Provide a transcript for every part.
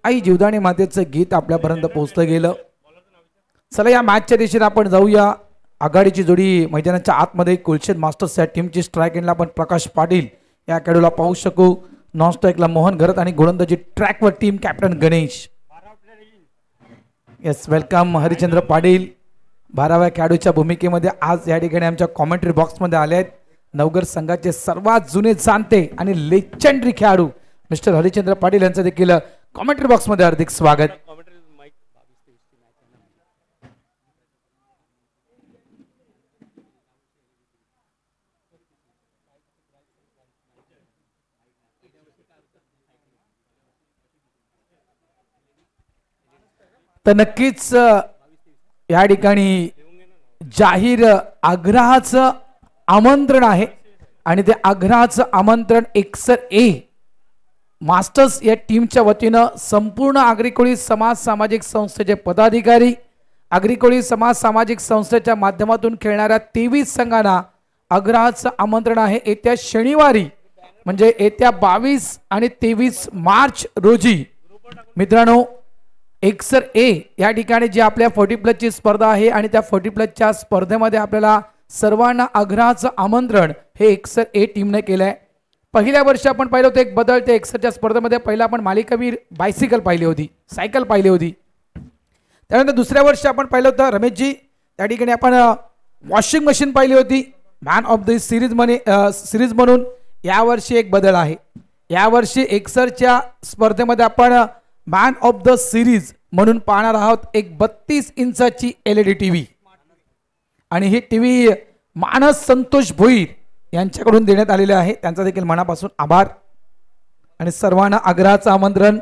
आई जीवदाणी मातेचं गीत आपल्यापर्यंत पोहोचलं गेलं. चला या मॅचच्या दिशेने आपण जाऊया. आघाडीची जोडी मैदानाच्या आतमध्ये कुलशेत मास्टर्स या टीमची स्ट्राईक एंडला आपण प्रकाश पाटील या खेळाडूला पाहू शकू. नॉन स्ट्राईकला मोहन घरत आणि गोलंदाजी ट्रॅकवर team captain Ganesh. Yes welcome Harichandra Patil 12व्या खेळाडूच्या भूमिकेमध्ये आज या ठिकाणी आमच्या कॉमेंट्री बॉक्समध्ये आले आहेत. नवगर संघाचे सर्वात जुने जाणते आणि लेजेंडरी खेळाडू मिस्टर हरिचंद्र पाटील यांचं देखील कॉमेंट्री बॉक्समध्ये हार्दिक स्वागत. तर नक्कीच या ठिकाणी जाहीर आग्रहाचं आमंत्रण आहे आणि ते आग्रहाचं आमंत्रण एकसर ए मास्टर्स या टीमच्या वतीनं संपूर्ण आगरी कोळी समाज सामाजिक संस्थेचे पदाधिकारी आगरी कोळी समाज सामाजिक संस्थेच्या माध्यमातून खेळणाऱ्या 23 संघांना आग्रहाचं आमंत्रण आहे. येत्या शनिवारी म्हणजे येत्या 22 आणि 23 मार्च रोजी मित्रांनो एकसर ए या ठिकाणी जी आपल्या 40+ ची स्पर्धा आहे आणि त्या 40+ स्पर्धेमध्ये आपल्याला सर्वांना आग्रहाचं आमंत्रण हे एकसर ए टीमने केलंय. पहिल्या वर्षी आपण पाहिलं होतं एक बदल ते एकसरच्या स्पर्धेमध्ये पहिला आपण मालिकावीर बायसिकल पाहिली होती, सायकल पाहिली होती. त्यानंतर दुसऱ्या वर्षी आपण पाहिलं होतं रमेशजी त्या ठिकाणी आपण वॉशिंग मशीन पाहिली होती मॅन ऑफ द सिरीज म्हणून. यावर्षी एक बदल आहे. यावर्षी एकसरच्या स्पर्धेमध्ये आपण मॅन ऑफ द सिरीज म्हणून पाहणार आहोत एक 32 इंचाची LED टीव्ही आणि ही टीव्ही मानस संतोष भोईर यांच्याकडून देण्यात आलेले आहे. त्यांचा देखील मनापासून आभार आणि सर्वांना आग्रहाचं आमंत्रण.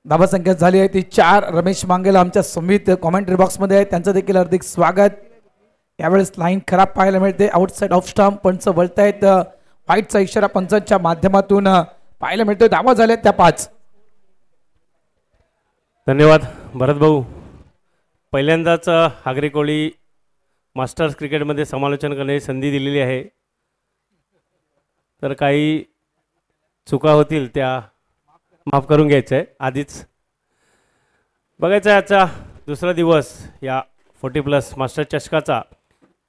धावा संख्या झाली आहे ती 4. रमेश मांगेला आमच्या संमित कॉमेंट्री बॉक्समध्ये आहे, त्यांचं देखील हार्दिक स्वागत. यावेळेस लाईन खराब पाहायला मिळते. आउटसाइड ऑफ स्टंप पंच वळतायत. व्हाईटचा इशारा पंचांच्या माध्यमातून पाहायला मिळतोय. धावा झाल्या त्या 5. धन्यवाद भरत भाऊ. पहिल्यांदाच आगरी कोळी मास्टर्स क्रिकेटमध्ये समालोचन करण्याची संधी दिलेली आहे. तर काही चुका होतील त्या माफ करून घ्यायचं आहे. आधीच बघायचं आहे आजचा दुसरा दिवस या 40+ मास्टर चषकाचा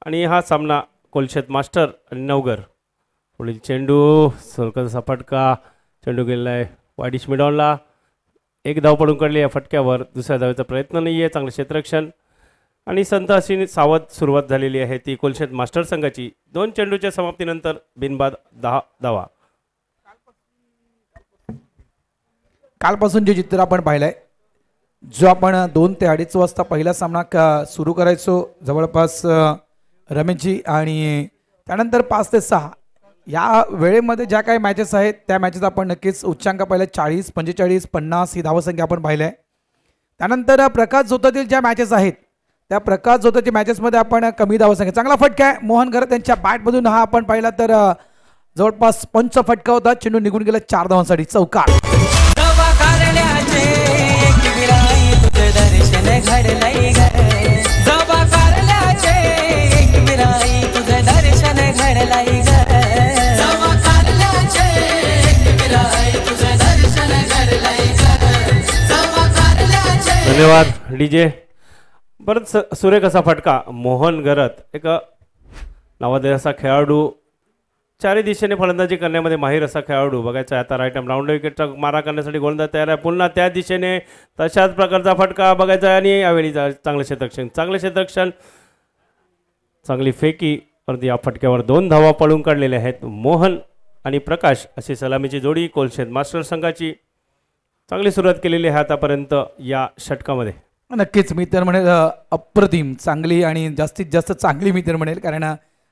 आणि हा सामना कोलशेत मास्टर आणि नवगर. पुढील चेंडू सलकनचा फटका. चेंडू गेलेला आहे वाईडिश मिडॉनला. एक धाव पडून काढली या फटक्यावर. दुसऱ्या धावेचा प्रयत्न नाही आहे. चांगलं क्षेत्ररक्षण आणि संत अशी सावध सुरुवात झालेली आहे ती कोलशेत मास्टर संघाची. 2 चेंडूच्या समाप्तीनंतर बिनबाद 10 धावा. कालपासून जे चित्र आपण पाहिलंय जो आपण 2 ते 2:30 वाजता पहिला सामना सुरू करायचो जवळपास रमेशजी आणि त्यानंतर 5 ते 6 या वेळेमध्ये ज्या काही मॅचेस आहेत त्या मॅचेस आपण नक्कीच उच्चांक पाहिलं 40, 45, 50 ही धावसंख्या आपण पाहिलं आहे. त्यानंतर प्रकाश झोतातील ज्या मॅचेस आहेत त्या प्रकाश झोताच्या मॅचेसमध्ये आपण कमी धावसंख्या. चांगला फटका आहे मोहन घरत त्यांच्या बॅटमधून हा आपण पाहिला तर जवळपास 5 फटका होता. चेंडू निघून गेला 4 धावांसाठी. चौकार. धन्यवाद डीजे. परत सुरेख असा फटका. मोहन घरत एक नावाजलेला असा खेळाडू, चारी दिशेने फलंदाजी करण्यामध्ये माहीर असा खेळाडू. बघायचा आता राईट आर्म राऊंड विकेटचा मारा करण्यासाठी गोलंदाज तयार आहे. पुन्हा त्या दिशेने तशाच प्रकारचा फटका बघायचा आहे आणि यावेळी चांगलं क्षेत्ररक्षण चांगली फेकी. परंतु या फटक्यावर 2 धावा पळून काढलेल्या आहेत. मोहन आणि प्रकाश अशी सलामीची जोडी कोलशेत मास्टर संघाची. चांगली सुरुवात केलेली आहे आतापर्यंत या षटकामध्ये. नक्कीच मी तर म्हणेल अप्रतिम चांगली आणि जास्तीत जास्त चांगली मी तर म्हणेल. कारण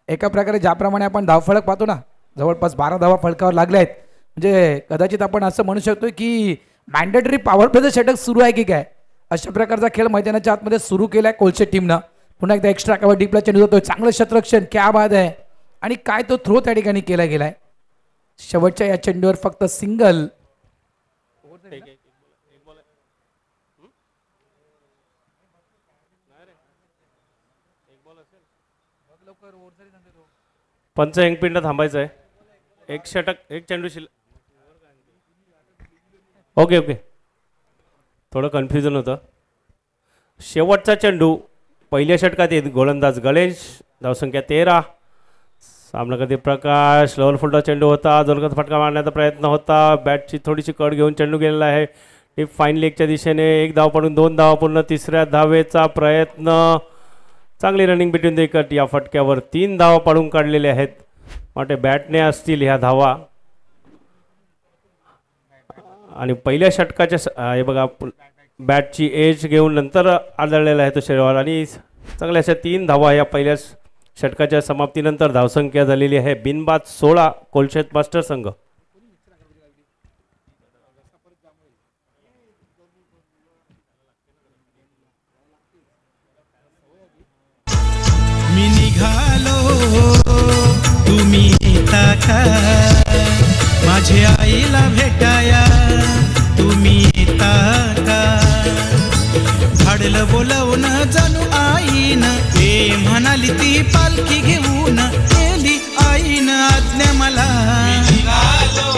एका प्रकारे ज्याप्रमाणे आपण धावफलक पाहतो ना जवळपास 12 धावा फलकावर लागल्या आहेत. म्हणजे कदाचित आपण असं म्हणू शकतो की मॅन्डेटरी पॉवर प्लेचं षटक सुरू आहे की काय अशा प्रकारचा खेळ मैदानाच्या आतमध्ये सुरू केला आहे कोलशेत टीमनं. पुन्हा एकदा एक्स्ट्रा कव्हर डीपला चेंडू जातोय. चांगलं क्षेत्ररक्षण क्या बाद आहे. आणि काय तो थ्रो त्या ठिकाणी केला गेलाय. शेवटच्या या चेंडूवर फक्त सिंगल. पंच एकपिंड थांबायचं आहे. एक षटक एक चेंडू ओके ओके थोडं कन्फ्युजन होतं. शेवटचा चेंडू पहिल्या षटकात येत गोलंदाज गणेश. धावसंख्या 13. सामना करते प्रकाश. लोअर फुलटा चेंडू होता. जोरगत फटका मारण्याचा प्रयत्न होता. बॅटची थोडीशी कड घेऊन चेंडू गेलेला आहे. ती फाईन लेगच्या दिशेने. एक धाव पडून 2 धावा पूर्ण. तिसऱ्या धावेचा प्रयत्न. चांगली रनिंग बिटवीन द विकेट. या फटक्यावर 3 धावा पाडून काढलेले आहेत. वाटे बॅटने असतील ह्या धावा. आणि पहिल्या षटकाच्या हे बघा बॅटची एज घेऊन नंतर आदळलेला आहे तो शरीरावर. आणि चांगल्या अशा 3 धावा या पहिल्या षटकाच्या समाप्तीनंतर. धावसंख्या झालेली आहे बिनबाद 16 कोलशेत मास्टर संघ. मी निघालो तुम्ही येता का माझ्या आईला भेटाया तुम्ही येता का धाडलं बोलवून जणू आईन ए म्हणाली ती पालखी घेऊन गेली आईन आज्ञा मला. मी निघालो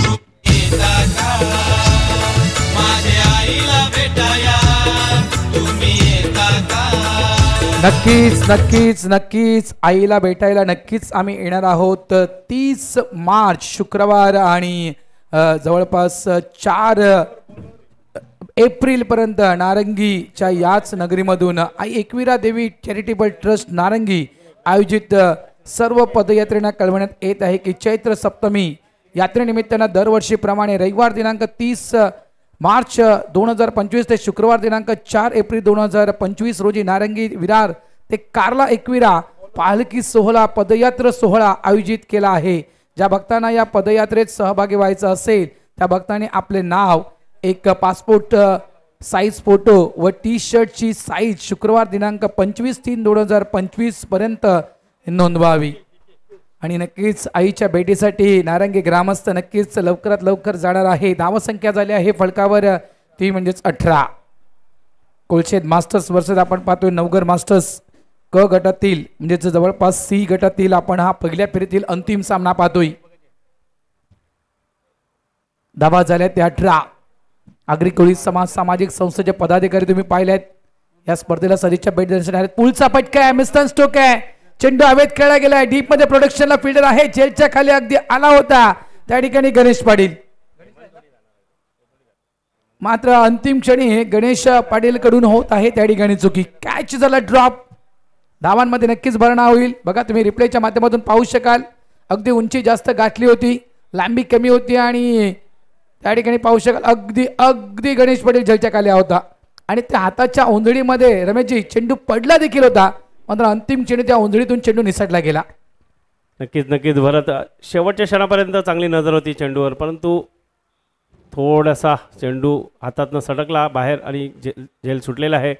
तुम्ही येता का माझ्या आईला भेटाया तुम्ही येता का. नक्कीच नक्कीच नक्कीच आईला भेटायला नक्कीच आम्ही येणार आहोत. 30 मार्च शुक्रवार आणि जवळपास 4 एप्रिलपर्यंत नारंगीच्या याच नगरीमधून आई एकविरा देवी चॅरिटेबल ट्रस्ट नारंगी आयोजित सर्व पदयात्रेंना कळवण्यात येत आहे की चैत्र सप्तमी यात्रेनिमित्तानं दरवर्षीप्रमाणे रविवार दिनांक 30 मार्च 2025 ते शुक्रवार दिनांक 4 एप्रिल 2025 रोजी नारंगी विरार ते कार्ला एकविरा पालखी सोहळा पदयात्रा सोहळा आयोजित केला आहे. ज्या भक्तांना या पदयात्रेत सहभागी व्हायचं असेल त्या भक्तांनी आपले नाव, एक पासपोर्ट साईज फोटो व टी शर्टची साईज शुक्रवार दिनांक 25/3/2025 पर्यंत नोंदवावी. आणि नक्कीच आईच्या भेटीसाठी नारंगी ग्रामस्थ नक्कीच लवकरात लवकर जाणार आहे. धावसंख्या झाली आहे फलकावर ती म्हणजेच 18. कोलशेत मास्टर्स वर्सेस आपण पाहतोय नवघर मास्टर्स क गटातील म्हणजेच जवळपास सी गटातील आपण हा पहिल्या फेरीतील अंतिम सामना पाहतोय. धावा झाल्या त्या 18. आगरी कोळी समाज सामाजिक संस्थेचे पदाधिकारी तुम्ही पाहिलेत या स्पर्धेला सदिच्छा भेट देण्यासाठी आहेत. पुलचा फटका आहे, मिस्टर स्टोक आहे, चेंडू हवेत खेळला गेलाय. डीप मध्ये प्रोडक्शनला फिल्डर आहे, जेलच्या खाली अगदी आला होता त्या ठिकाणी गणेश पाटील. मात्र अंतिम क्षणी गणेश पाटील कडून होत आहे त्या ठिकाणी चुकी. कॅच झाला ड्रॉप. धावांमध्ये नक्कीच भरणा होईल. बघा तुम्ही रिप्लेच्या माध्यमातून पाहू शकाल. अगदी उंची जास्त गाठली होती, लांबी कमी होती आणि त्या ठिकाणी पाहू शकाल अगदी अगदी गणेश पाटील झेलच्या खाली होता. आणि त्या हाताच्या ओंजळीमध्ये रमेशजी चेंडू पडला देखील होता, मात्र अंतिम क्षणी त्या ओंजळीतून चेंडू निसटला गेला. नक्कीच नक्कीच भरत शेवटच्या क्षणापर्यंत चांगली नजर होती चेंडूवर, परंतु थोडासा चेंडू हातातनं सटकला बाहेर आणि झेल सुटलेला आहे.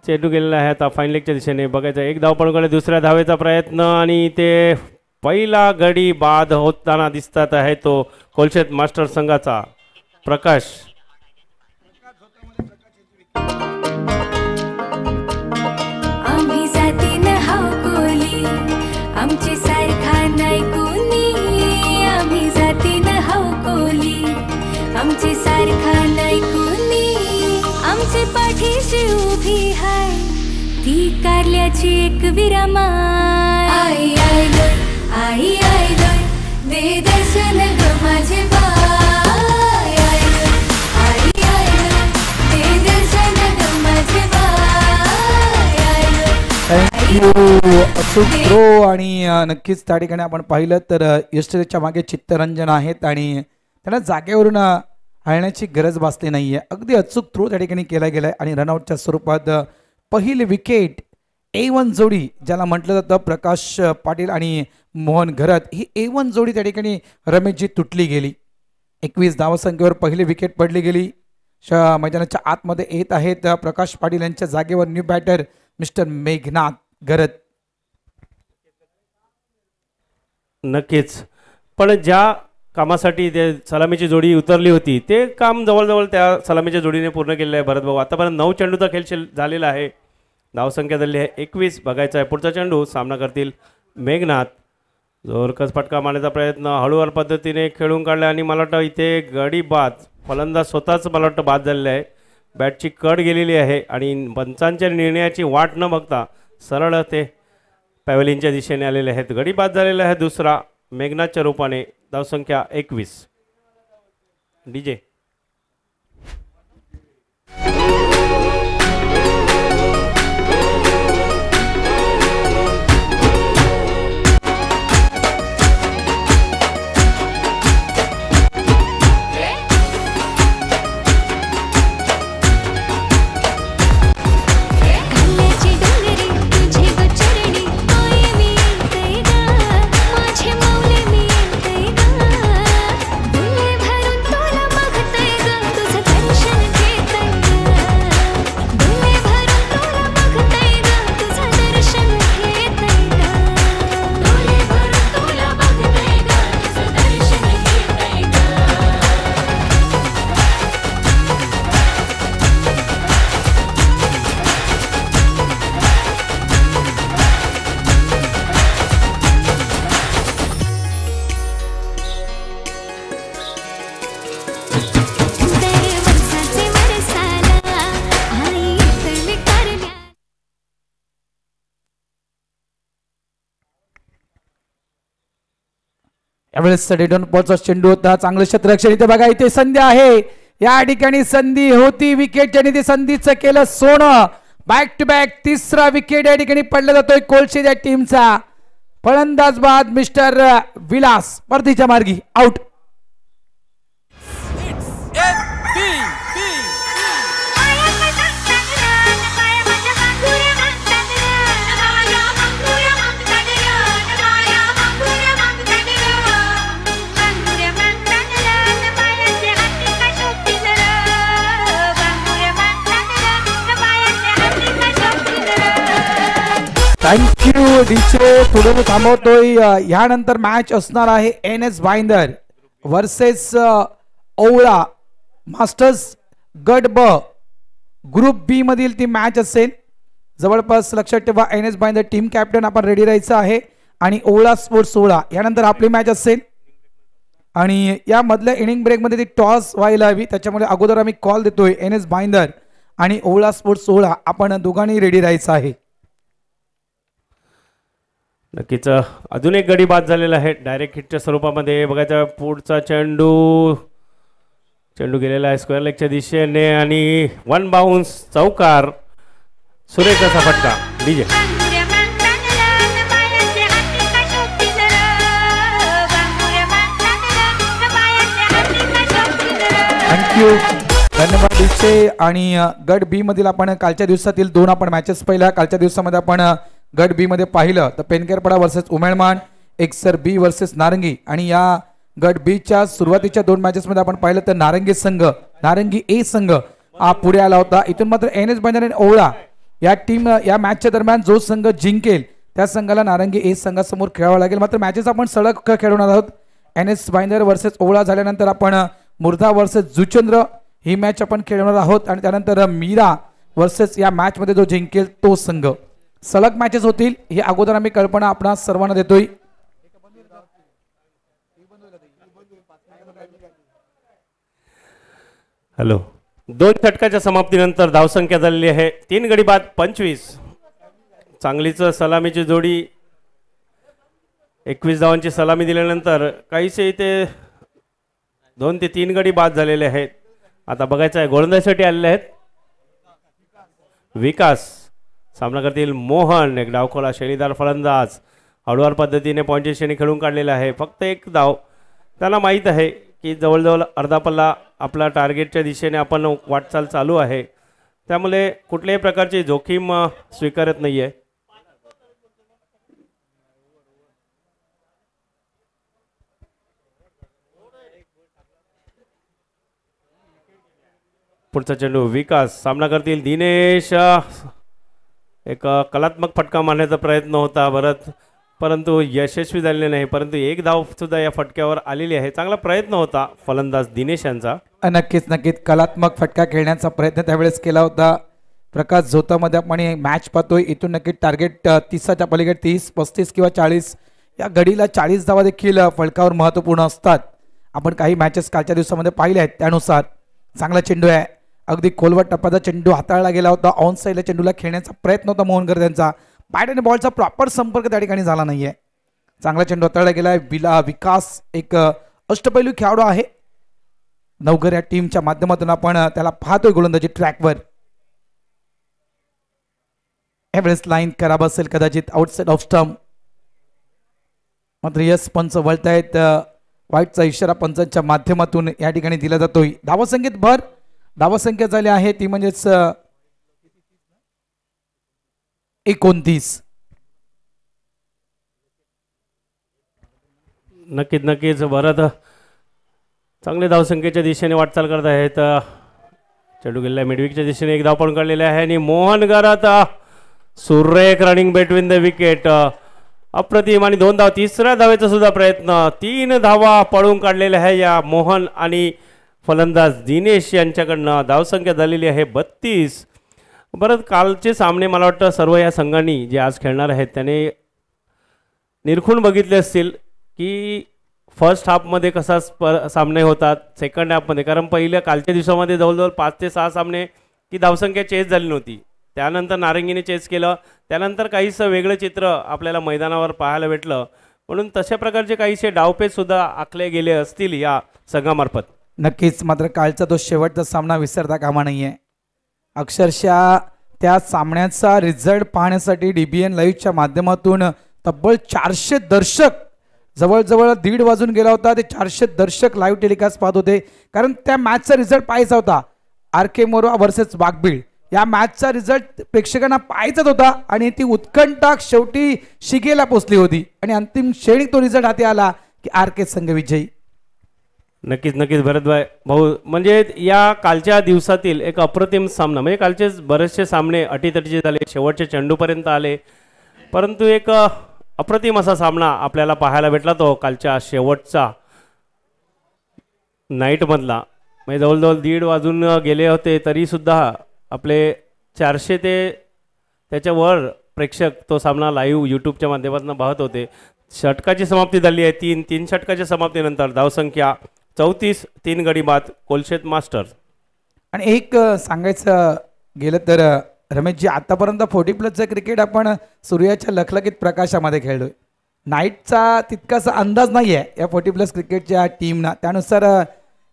चेंडू गेलेला आहे आता फाईन लेगच्या दिशेने. बघायचं एक धाव पडून दुसऱ्या धावेचा प्रयत्न आणि ते पहिला गडी बाद होताना दिसतात आहे तो कोलशेत मास्टर संघाचा प्रकाश. आम्ही जातीन हाव कोली आमची सारखा नाही कोणी. आम्ही जातीन हाव कोली आमची सारखा नाही कोणी. आमचे पाठीशी उभी हाय ती कारल्याची एक विरामाय. आई आई गय आई आई गय दे दर्शन ग माझे बाय. आई गय आई आई गय दे दर्शन ग माझे बाय. आई गय थँक्यू अचूक थ्रो. आणि नक्कीच त्या ठिकाणी आपण पाहिलं तर यष्टीच्या मागे चित्तरंजन आहेत आणि त्यांना जागेवरून हलण्याची गरज भासली नाहीये. अगदी अचूक थ्रो त्या ठिकाणी केला गेलाय आणि रनआउटच्या स्वरूपात पहिली विकेट A1 जोडी ज्याला म्हटलं जातं प्रकाश पाटील आणि मोहन घरत, ही A1 जोडी त्या ठिकाणी रमेशजी तुटली गेली. 21 धावसंख्येवर पहिली विकेट पडली गेली. मैदानाच्या आतमध्ये येत आहेत प्रकाश पाटील यांच्या जागेवर न्यू बॅटर मिस्टर मेघनाथ घरत. नक्कीच, पण ज्या कामासाठी ते सलामीची जोडी उतरली होती ते काम जवळजवळ त्या सलामीच्या जोडीने पूर्ण केलेलं आहे. भरत भाऊ आतापर्यंत 9 चेंडूचा खेळ झालेला आहे. धावसंख्या झाली आहे 21. बघायचा आहे पुढचा चेंडू. सामना करतील मेघनाथ. जोरकस फटका मारण्याचा प्रयत्न हळूवार पद्धतीने खेळून काढला आणि मला वाटतं इथे गडी बाद, फलंदाज स्वतःच मला वाटतं बाद झालेला आहे. बॅटची कड गेलेली आहे आणि पंचांच्या निर्णयाची वाट न बघता सरळ ते पॅव्हलिनच्या दिशेने आलेले आहेत. गडी बाद झालेला आहे दुसरा मेघनाथच्या रूपाने. धावसंख्या 21. डीजे यावेळेस डेडॉन पॉलचा चेंडू होता. चांगलं क्षेत्ररक्षण इथे बघा. इथे संधी आहे. या ठिकाणी संधी होती विकेट आणि ते संधीचं केलं सोनं. बॅक टू बॅक तिसरा विकेट या ठिकाणी पडला जातोय कोलशे या टीमचा. फलंदाज बाद मिस्टर विलास परतीच्या मार्गी आउट. थँक्यू डीचे. थोडं थांबवतोय. यानंतर मॅच असणार आहे NS Bhayandar versus Ovala masters गट ब ग्रुप बी मधील ती मॅच असेल. जवळपास लक्षात ठेवा NS भाईंदर टीम कॅप्टन आपण रेडी राहायचं आहे आणि ओवळा स्पोर्ट्स ओवळा यानंतर आपली मॅच असेल. आणि या मधल्या इनिंग ब्रेक मध्ये ती टॉस व्हायला हवी, त्याच्यामुळे अगोदर आम्ही कॉल देतोय NS भाईंदर आणि ओवळा स्पोर्ट्स ओवळा आपण दोघांनी रेडी राहायचं आहे. नक्कीच अजून एक गडी बाद झालेला आहे डायरेक्ट हिटच्या स्वरूपामध्ये. बघायचा पुढचा चेंडू गेलेला आहे स्क्वेअर लेगच्या दिशेने आणि वन बाउन्स चौकार. सुरेख असा फटका. डीजे थँक्यू धन्यवाद डीचे. आणि गट बी मधील आपण कालच्या दिवसातील दोन आपण मॅचेस पाहिल्या. कालच्या दिवसामध्ये आपण गट बी मध्ये पाहिलं तर पेनकेरपडा वर्सेस उमेळमान, एक्सर बी वर्सेस नारंगी. आणि या गट बी च्या सुरुवातीच्या दोन मॅचेस मध्ये आपण पाहिलं तर नारंगी ए संघ हा पुढे आला होता. इथून मात्र NS भाईंदर आणि ओवळा या टीम या मॅचच्या दरम्यान जो संघ जिंकेल त्या संघाला नारंगी ए संघासमोर खेळावं लागेल. मात्र मॅचेस आपण सलग खेळवणार आहोत. NS भाईंदर वर्सेस ओवळा झाल्यानंतर आपण मुर्धा वर्सेस जुचंद्र ही मॅच आपण खेळवणार आहोत आणि त्यानंतर मीरा वर्सेस या मॅच मध्ये जो जिंकेल तो संघ. सलग मॅचेस होतील ही अगोदर आम्ही कल्पना आपणा सर्वांना देतोय. हॅलो. 2 षटकाच्या समाप्तीनंतर धावसंख्या झालेली आहे 3 गडी बाद 25. चांगलीच सलामीची जोडी 21 धावांची सलामी दिल्यानंतर काहीसे इथे 2 ते 3 गडी बाद झालेले आहेत. आता बघायचं आहे गोलंदाजीसाठी आलेले आहेत विकास. सामना करतील मोहन. एक डावखोला शैलीदार फलंदाज हळूवार पद्धतीने पॉईंटची श्रेणी खेळून काढलेला आहे. फक्त एक धाव. त्याला माहीत आहे की जवळजवळ अर्धा पल्ला आपला टार्गेटच्या दिशेने आपण वाटचाल चालू आहे, त्यामुळे कुठल्याही प्रकारची जोखीम स्वीकारत नाही आहे. पुढचा चेंडू विकास. सामना करतील दिनेश. एक कलात्मक फटका मारण्याचा प्रयत्न होता भरत, परंतु यशस्वी झालेले नाही. परंतु एक धाव सुद्धा या फटक्यावर आलेली आहे. चांगला प्रयत्न होता फलंदाज दिनेश यांचा. नक्कीच कलात्मक फटका खेळण्याचा प्रयत्न त्यावेळेस केला होता. प्रकाश झोतामध्ये आपण मॅच पाहतोय. इथून नक्कीच टार्गेट 30च्या पलीकडे 30, 35 किंवा 40 या घडीला 40 धावा देखील फलकावर महत्त्वपूर्ण असतात. आपण काही मॅचेस कालच्या दिवसामध्ये पाहिले आहेत त्यानुसार. चांगला चेंडू आहे, अगदी खोलवर टप्प्याचा चेंडू हाताळला गेला होता. ऑन साईडला चेंडूला खेळण्याचा प्रयत्न होता मोहनकर त्यांचा. बॅट आणि बॉलचा प्रॉपर संपर्क त्या ठिकाणी झाला नाहीये. चांगला चेंडू हाताळला गेलाय. विकास एक अष्टपैलू खेळाडू आहे नवघर या टीमच्या माध्यमातून आपण त्याला पाहतोय गोलंदाजी ट्रॅकवर. एव्हरेस्ट लाईन खराब असेल कदाचित आउटसाइड ऑफ स्टंप. मात्र यस पंच वळतायत. वाईटचा इशारा पंचांच्या माध्यमातून या ठिकाणी दिला जातोय. धावसंख्येत भर. धावसंख्या झाली आहे ती म्हणजेच 29. नक्कीच भारत चांगले धावसंख्येच्या दिशेने वाटचाल करत आहेत. चेंडू गेलेला मिडविकच्या दिशेने एक धाव पण काढलेला आहे आणि मोहन घरात सुरेख रनिंग बिटवीन द विकेट. अप्रतिम आणि 2 धाव. तिसऱ्या धावेचा सुद्धा प्रयत्न. 3 धावा पळून काढलेल्या आहे या मोहन आणि फलंदाज दिनेश यांच्याकडनं. धावसंख्या झालेली आहे 32. बरं कालचे सामने मला वाटतं सर्व या संघांनी जे आज खेळणार आहेत त्याने निरखून बघितले असतील की फर्स्ट हाफमध्ये कसा सामने होतात सेकंड हाफमध्ये. कारण पहिल्या कालच्या दिवसामध्ये जवळजवळ 5 ते 6 सामने की धावसंख्या चेस झाली नव्हती. त्यानंतर नारंगीने चेस केलं. त्यानंतर काहीसं वेगळं चित्र आपल्याला मैदानावर पाहायला भेटलं. म्हणून तशा प्रकारचे काहीसे डावपेचसुद्धा आखले गेले असतील या संघामार्फत. नक्कीच. मात्र कालचा तो शेवटचा सामना विसरता कामा नाहीये. अक्षरशः त्या सामन्याचा रिझल्ट पाहण्यासाठी DBN लाईव्हच्या माध्यमातून तब्बल 400 दर्शक जवळजवळ 1:30 वाजून गेला होता. ते 400 दर्शक लाईव्ह टेलिकास्ट पाहत होते. कारण त्या मॅचचा रिझल्ट पाहायचा होता. RK मोरवा वर्सेस वाघबीळ या मॅचचा रिझल्ट प्रेक्षकांना पाहायचाच होता आणि ती उत्कंठा शेवटी शिगेला पोचली होती आणि अंतिम क्षणी तो रिझल्ट हाती आला की RK संघ विजयी. नक्कीच भरतभाई भाऊ. म्हणजे या कालच्या दिवसातील एक अप्रतिम सामना. म्हणजे कालचे बरेचसे सामने अटीतटीचे झाले, शेवटच्या चेंडूपर्यंत आले, परंतु एक अप्रतिम असा सामना आपल्याला पाहायला भेटला तो कालच्या शेवटचा नाईटमधला. म्हणजे जवळजवळ 1:30 वाजून गेले होते तरीसुद्धा आपले 400 ते त्याच्यावर प्रेक्षक तो सामना लाईव्ह यूट्यूबच्या माध्यमातून पाहत होते. षटकाची समाप्ती झाली आहे. 3 षटकाच्या समाप्तीनंतर धावसंख्या 34. 3 गडी बाद कोलशेत मास्टर्स. आणि एक सांगायचं गेलं तर रमेशजी आतापर्यंत 40+ क्रिकेट आपण सूर्याच्या लखलखीत प्रकाशामध्ये खेळलोय. नाईटचा तितकासा अंदाज नाही आहे या 40+ क्रिकेटच्या टीमना. त्यानुसार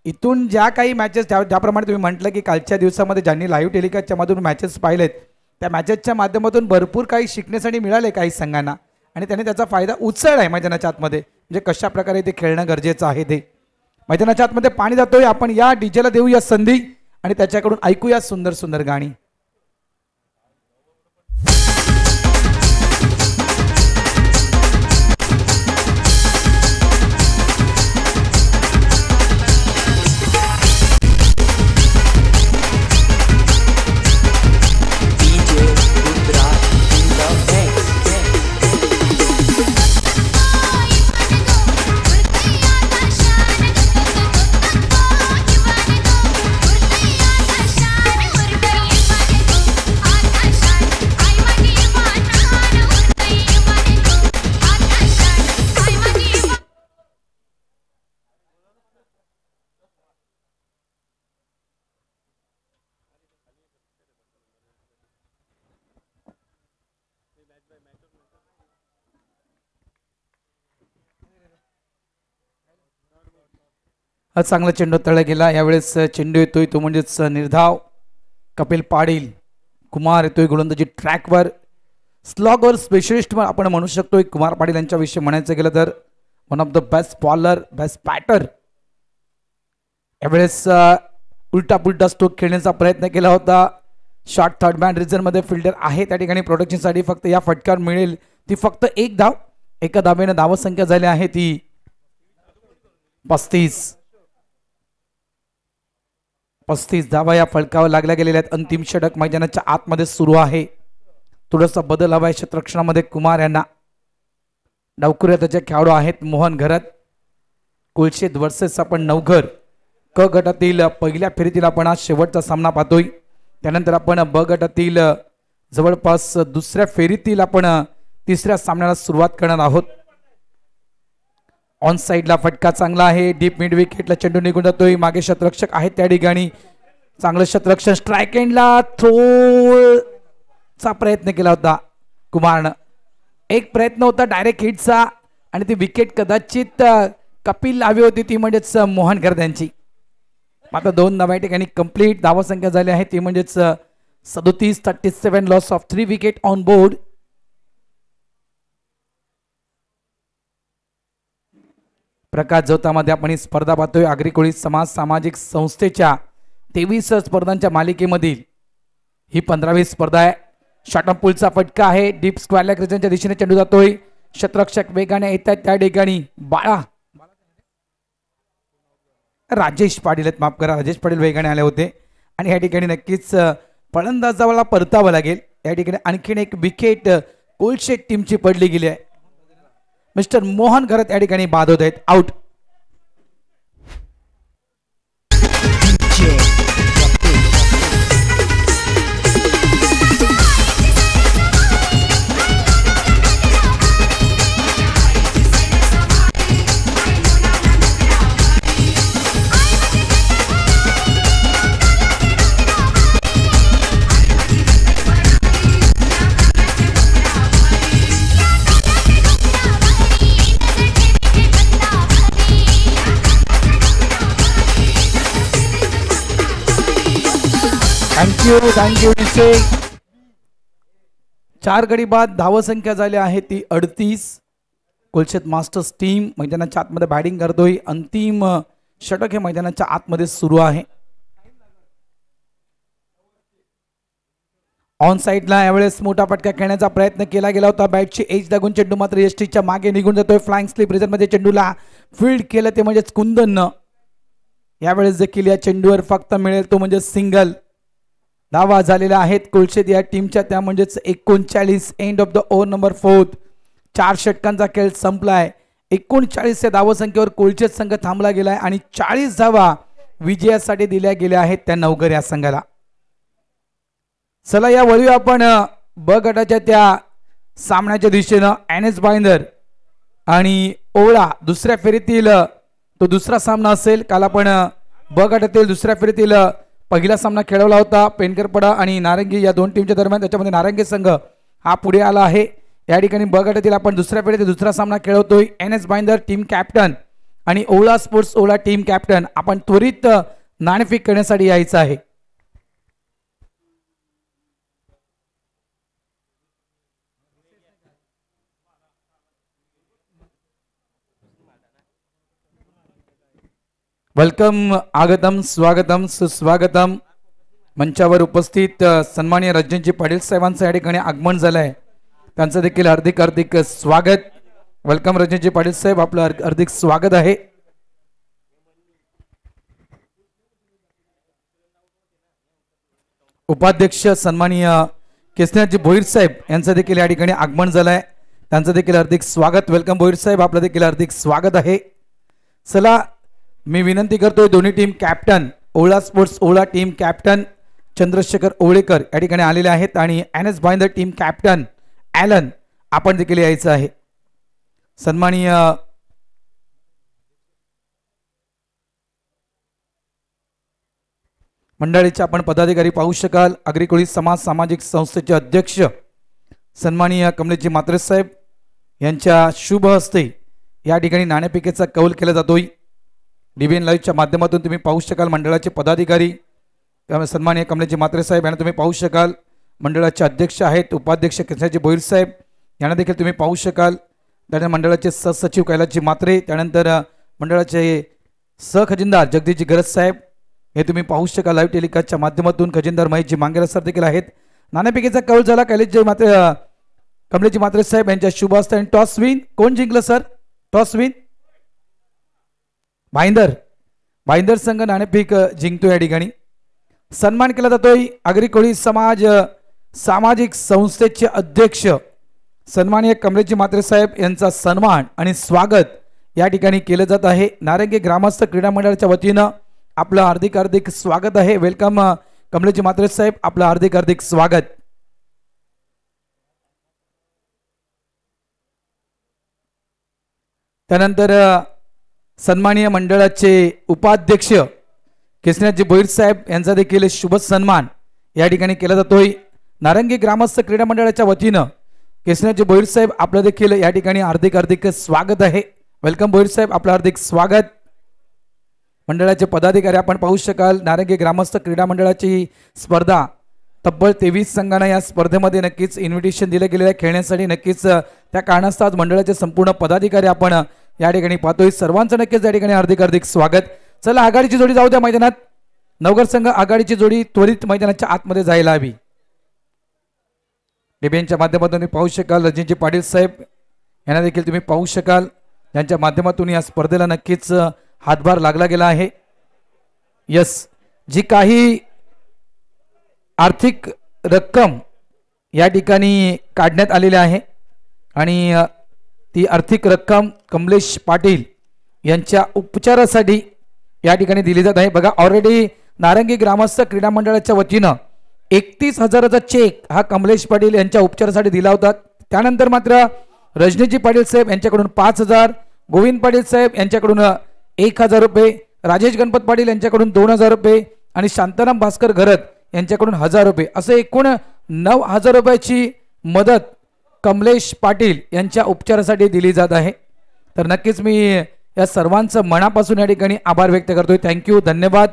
इथून ज्या काही मॅचेस ज्याप्रमाणे तुम्ही म्हटलं की कालच्या दिवसामध्ये ज्यांनी लाईव्ह टेलिकास्टच्या मधून मॅचेस पाहिलेत त्या मॅचेसच्या माध्यमातून भरपूर काही शिकण्यासाठी मिळाले काही संघांना आणि त्यांनी त्याचा फायदा उचलला आहे मैदानाच्या आतमध्ये. म्हणजे कशा प्रकारे ते खेळणं गरजेचं आहे ते. मैदानाच्या आतमध्ये पाणी जातोय. आपण या डीजेला देऊया संधी आणि त्याच्याकडून ऐकूया सुंदर सुंदर गाणी. चांगला चेंडू तळला गेला. यावेळेस चेंडू येतोय तो म्हणजेच निर्धाव कपिल पाटील. कुमार येतोय गोलंदाजी ट्रॅकवर. स्लॉगर स्पेशलिस्ट आपण म्हणू शकतो कुमार पाटील यांच्याविषयी म्हणायचं गेलं तर one of the best bowler, best batter. यावेळेस उलटा पुलटा स्ट्रोक खेळण्याचा प्रयत्न केला होता. शॉर्ट थर्ड मॅन रिझनमध्ये फिल्डर आहे त्या ठिकाणी प्रोटेक्शनसाठी. फक्त या फटकार मिळेल ती फक्त 1 धाव. एका धावेने धावसंख्या झाली आहे ती 35. 35 धावा या फलकावर लागल्या गेलेल्या आहेत. अंतिम षटक मैदानाच्या आतमध्ये सुरू आहे. थोडासा बदल हवा आहे क्षेत्ररक्षणामध्ये कुमार यांना. डावखुऱ्या त्याचे खेळाडू आहेत मोहन घरत. कोलशेत वर्सेस आपण नवघर. क गटातील पहिल्या फेरीतील आपण आज शेवटचा सामना पाहतोय. त्यानंतर आपण ब गटातील जवळपास दुसऱ्या फेरीतील आपण तिसऱ्या सामन्याला सुरुवात करणार आहोत. ऑन साइडला फटका चांगला आहे. डीप मिड विकेटला चेंडू निघून जातोय. मागे शतरक्षक आहेत त्या ठिकाणी. चांगलं शतरक्षण. स्ट्राईक एंडला थ्रोचा प्रयत्न केला होता कुमारनं. एक प्रयत्न होता डायरेक्ट हिटचा आणि ती विकेट कदाचित कपिल लावी होती, ती म्हणजेच मोहन गर्द यांची. मात्र 2 धावा या ठिकाणी कंप्लीट. धावा संख्या झाली आहे ती म्हणजेच 37-37. Loss of 3 wicket on board. प्रकाश जोतामध्ये आपण ही स्पर्धा पाहतोय. आगरी कोळी समाज सामाजिक संस्थेच्या 23 स्पर्धांच्या मालिकेमधील ही 15वी स्पर्धा आहे. शॉर्ट पुलचा फटका आहे. डीप स्क्वेअर क्रिजनच्या दिशेने चेंडू जातोय. शतरक्षक वेगाने येतात त्या ठिकाणी. राजेश पाटील आहेत, माफ करा, राजेश पाटील वेगाने आले होते आणि या ठिकाणी नक्कीच फलंदाजाला परतावं लागेल. या ठिकाणी आणखीन एक विकेट कोलशेट टीमची पडली गेली आहे. मिस्टर मोहन घरत या ठिकाणी बाद होत आहेत. आउट. थँक्यू. 4 गडी बाद. धाव संख्या झाली आहे ती 38. कोलशेत मास्टर्स टीम मैदानाच्या आतमध्ये बॅटिंग करतोय. अंतिम षटक हे मैदानाच्या आतमध्ये सुरू आहे. ऑन साइडला यावेळेस मोठा फटका खेळण्याचा प्रयत्न केला गेला होता. बॅटची एज लागून चेंडू मात्र यष्टीच्या मागे निघून जातोय. फ्लाइंग स्लिप रिझनमध्ये चेंडूला फील्ड केलं ते म्हणजेच कुंदन. यावेळेस देखील या चेंडूवर फक्त मिळेल तो म्हणजे सिंगल. धावा झालेल्या आहेत कोलशेत या टीमच्या, त्या म्हणजेच 39. End of the over number 4. 4 षटकांचा खेळ संपलाय. 39 या धावसंख्येवर कोलशेत संघ थांबला गेलाय आणि 40 धावा विजयासाठी दिल्या गेल्या आहेत त्या नवघर या संघाला. चला या वळी आपण ब गटाच्या त्या सामन्याच्या दिशेनं. एनएस बाइंदर आणि ओळा दुसऱ्या फेरीतील तो दुसरा सामना असेल. काल आपण ब गटातील दुसऱ्या फेरीतील पहिला सामना खेळवला होता. पेनकरपडा आणि नारंगी या 2 टीमच्या दरम्यान. त्याच्यामध्ये नारंगी संघ हा पुढे आला आहे. या ठिकाणी ब गटातील आपण दुसऱ्या फेरीतील दुसरा सामना खेळवतोय. एनएस बाइंदर टीम कॅप्टन आणि ओळा स्पोर्ट्स ओळा टीम कॅप्टन. आपण त्वरित नाणेफेक करण्यासाठी यायचं आहे. वेलकम, आगतम, स्वागतम, सुस्वागतम. मंचावर उपस्थित सन्माननीय राजनजी पाटील साहेबांचं या ठिकाणी आगमन झालंय. त्यांचं देखील हार्दिक हार्दिक स्वागत. वेलकम राजनजी पाटील साहेब, आपलं हार्दिक स्वागत आहे. उपाध्यक्ष सन्माननीय केसनाथजी भोईर साहेब यांचं देखील या ठिकाणी आगमन झालंय. त्यांचं देखील हार्दिक स्वागत. वेलकम भोईर साहेब, आपलं देखील हार्दिक स्वागत आहे. चला मी विनंती करतोय दोन्ही टीम कॅप्टन ओळा स्पोर्ट्स ओळा टीम कॅप्टन चंद्रशेखर ओळेकर या ठिकाणी आलेले आहेत आणि NS Bhayandar team captain Alan आपण देखील यायचं आहे. सन्माननीय मंडळीचे आपण पदाधिकारी पाहू शकाल. आगरी कोळी समाज सामाजिक संस्थेचे अध्यक्ष सन्माननीय कमलेशजी म्हात्रे साहेब यांच्या शुभ हस्ते या ठिकाणी नाणेफेकीचा कौल केला जातोय. डीबीएन लाईव्हच्या माध्यमातून तुम्ही पाहू शकाल मंडळाचे पदाधिकारी सन्माननीय कमलेशजी म्हात्रे साहेब यांना तुम्ही पाहू शकाल. मंडळाचे अध्यक्ष आहेत उपाध्यक्ष कृष्णाजी भोईर साहेब यांना देखील तुम्ही पाहू शकाल. त्यानंतर मंडळाचे सहसचिव कैलासजी म्हात्रे, त्यानंतर मंडळाचे सहखजिनदार जगदीशजी गरज साहेब हे तुम्ही पाहू शकाल लाईव्ह टेलिकास्टच्या माध्यमातून. खजिनदार महेशजी मांगेरा सर देखील आहेत. नाणेफेकीचा कौल झाला कैलासजी म्हात्रे कमलेशजी म्हात्रे साहेब यांच्या शुभ हस्ते. आणि टॉस विन कोण जिंकलं सर? टॉस विन भाईंदर संघ नाणेफेक जिंकतो. या ठिकाणी सन्मान केला जातोय आगरी कोळी समाज सामाजिक संस्थेचे अध्यक्ष सन्माननीय कमलेशजी म्हात्रे साहेब यांचा सन्मान आणि स्वागत या ठिकाणी केलं जात आहे. नारंगी ग्रामस्थ क्रीडा मंडळाच्या वतीनं आपलं हार्दिक हार्दिक स्वागत आहे. वेलकम कमलेशजी म्हात्रे साहेब, आपलं हार्दिक हार्दिक स्वागत. त्यानंतर सन्माननीय मंडळाचे उपाध्यक्ष केसरीनाथजी भोईर साहेब यांचा देखील शुभ सन्मान या ठिकाणी केला जातोय. नारंगी ग्रामस्थ क्रीडा मंडळाच्या वतीनं केसरीनाथजी भोईर साहेब आपलं देखील या ठिकाणी हार्दिक स्वागत आहे. वेलकम भोईर साहेब, आपलं हार्दिक स्वागत. मंडळाचे पदाधिकारी आपण पाहू शकाल. नारंगी ग्रामस्थ क्रीडा मंडळाची स्पर्धा तब्बल 23 संघांना या स्पर्धेमध्ये नक्कीच इन्व्हिटेशन दिलं गेलेलं आहे खेळण्यासाठी. नक्कीच त्या कारणास्तव आज मंडळाचे संपूर्ण पदाधिकारी आपण या ठिकाणी पाहतोय. सर्वांचं नक्कीच या ठिकाणी हार्दिक स्वागत. चला आघाडीची जोडी जाऊ द्या मैदानात. नवघर संघ आघाडीची जोडी त्वरित मैदानाच्या आतमध्ये जायला हवी. डेबियांच्या माध्यमातून तुम्ही पाहू शकाल रणजितजी पाटील साहेब यांना देखील तुम्ही पाहू शकाल, ज्यांच्या माध्यमातून या स्पर्धेला नक्कीच हातभार लागला गेला आहे. यस, जी काही आर्थिक रक्कम या ठिकाणी काढण्यात आलेली आहे आणि ती आर्थिक रक्कम कमलेश पाटील यांच्या उपचारासाठी या ठिकाणी दिली जात आहे. बघा, ऑलरेडी नारंगी ग्रामस्थ क्रीडा मंडळाच्या वतीनं 31,000चा चेक हा कमलेश पाटील यांच्या उपचारासाठी दिला होता. त्यानंतर मात्र रजनीजी पाटील साहेब यांच्याकडून 5,000, गोविंद पाटील साहेब यांच्याकडून 1,000 रुपये, राजेश गणपत पाटील यांच्याकडून 2,000 रुपये आणि शांताराम भास्कर घरत यांच्याकडून 1,000 रुपये, असं एकूण 9,000 रुपयाची मदत कमलेश पाटील यांच्या उपचारासाठी दिली जात आहे. तर नक्कीच मी या सर्वांचं मनापासून या ठिकाणी आभार व्यक्त करतोय. थँक्यू, धन्यवाद.